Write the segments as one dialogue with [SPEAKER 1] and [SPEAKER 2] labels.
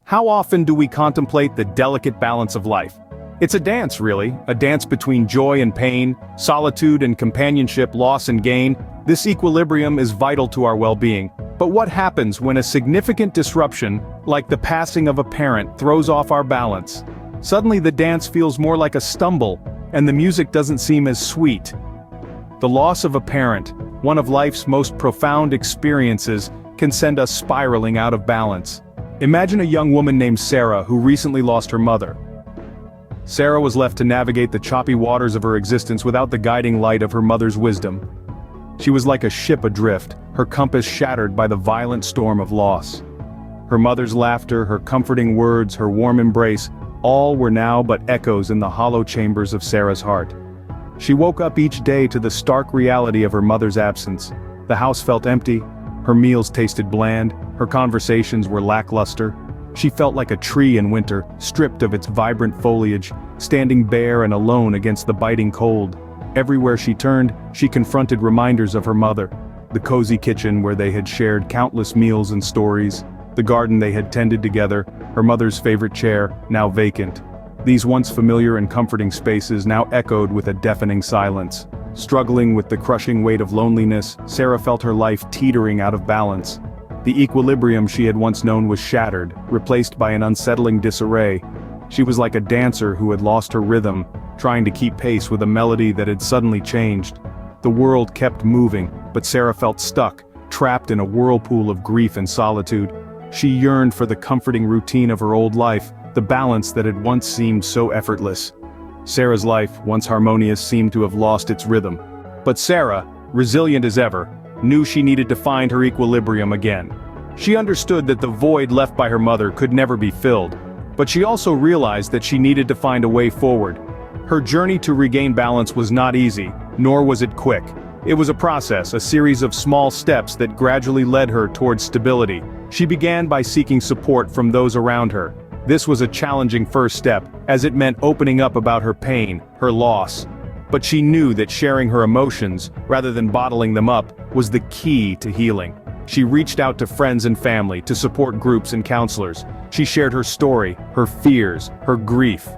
[SPEAKER 1] How often do we contemplate the delicate balance of life? It's a dance, really, a dance between joy and pain, solitude and companionship, loss and gain. This equilibrium is vital to our well-being. But what happens when a significant disruption, like the passing of a parent, throws off our balance? Suddenly the dance feels more like a stumble, and the music doesn't seem as sweet. The loss of a parent, one of life's most profound experiences, can send us spiraling out of balance. Imagine a young woman named Sarah who recently lost her mother. Sarah was left to navigate the choppy waters of her existence without the guiding light of her mother's wisdom. She was like a ship adrift, her compass shattered by the violent storm of loss. Her mother's laughter, her comforting words, her warm embrace, all were now but echoes in the hollow chambers of Sarah's heart. She woke up each day to the stark reality of her mother's absence. The house felt empty, her meals tasted bland, her conversations were lackluster. She felt like a tree in winter, stripped of its vibrant foliage, standing bare and alone against the biting cold. Everywhere she turned, she confronted reminders of her mother. The cozy kitchen where they had shared countless meals and stories, the garden they had tended together, her mother's favorite chair, now vacant. These once familiar and comforting spaces now echoed with a deafening silence. Struggling with the crushing weight of loneliness, Sarah felt her life teetering out of balance. The equilibrium she had once known was shattered, replaced by an unsettling disarray. She was like a dancer who had lost her rhythm, trying to keep pace with a melody that had suddenly changed. The world kept moving, but Sarah felt stuck, trapped in a whirlpool of grief and solitude. She yearned for the comforting routine of her old life, the balance that had once seemed so effortless. Sarah's life, once harmonious, seemed to have lost its rhythm. But Sarah, resilient as ever, knew she needed to find her equilibrium again. She understood that the void left by her mother could never be filled, but she also realized that she needed to find a way forward. Her journey to regain balance was not easy, nor was it quick. It was a process, a series of small steps that gradually led her towards stability. She began by seeking support from those around her. This was a challenging first step, as it meant opening up about her pain, her loss. But she knew that sharing her emotions, rather than bottling them up, was the key to healing. She reached out to friends and family, to support groups and counselors. She shared her story, her fears, her grief.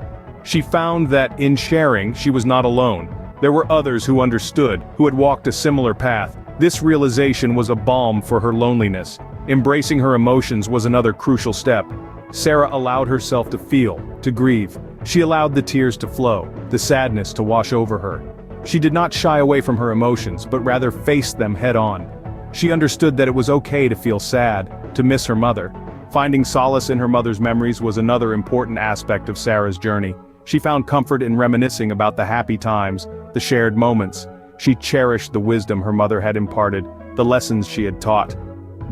[SPEAKER 1] She found that in sharing, she was not alone. There were others who understood, who had walked a similar path. This realization was a balm for her loneliness. Embracing her emotions was another crucial step. Sarah allowed herself to feel, to grieve. She allowed the tears to flow, the sadness to wash over her. She did not shy away from her emotions, but rather faced them head-on. She understood that it was okay to feel sad, to miss her mother. Finding solace in her mother's memories was another important aspect of Sarah's journey. She found comfort in reminiscing about the happy times, the shared moments. She cherished the wisdom her mother had imparted, the lessons she had taught.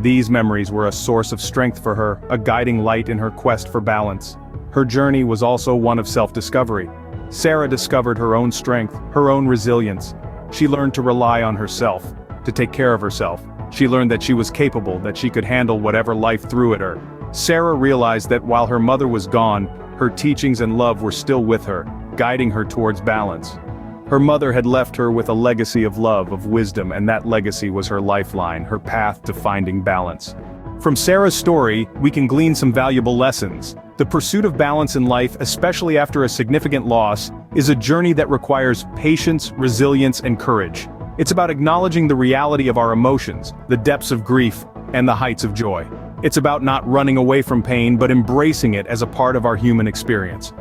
[SPEAKER 1] These memories were a source of strength for her, a guiding light in her quest for balance. Her journey was also one of self-discovery. Sarah discovered her own strength, her own resilience. She learned to rely on herself, to take care of herself. She learned that she was capable, that she could handle whatever life threw at her. Sarah realized that while her mother was gone, her teachings and love were still with her, guiding her towards balance. Her mother had left her with a legacy of love, of wisdom, and that legacy was her lifeline, her path to finding balance. From Sarah's story, we can glean some valuable lessons. The pursuit of balance in life, especially after a significant loss, is a journey that requires patience, resilience, and courage. It's about acknowledging the reality of our emotions, the depths of grief, and the heights of joy. It's about not running away from pain, but embracing it as a part of our human experience.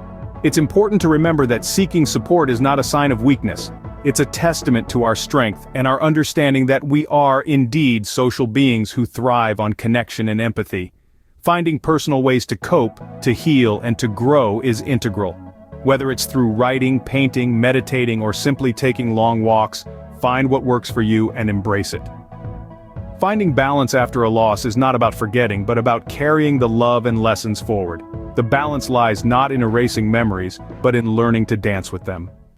[SPEAKER 1] It's important to remember that seeking support is not a sign of weakness. It's a testament to our strength and our understanding that we are indeed social beings who thrive on connection and empathy. Finding personal ways to cope, to heal, and to grow is integral. Whether it's through writing, painting, meditating, or simply taking long walks, find what works for you and embrace it. Finding balance after a loss is not about forgetting, but about carrying the love and lessons forward. The balance lies not in erasing memories, but in learning to dance with them.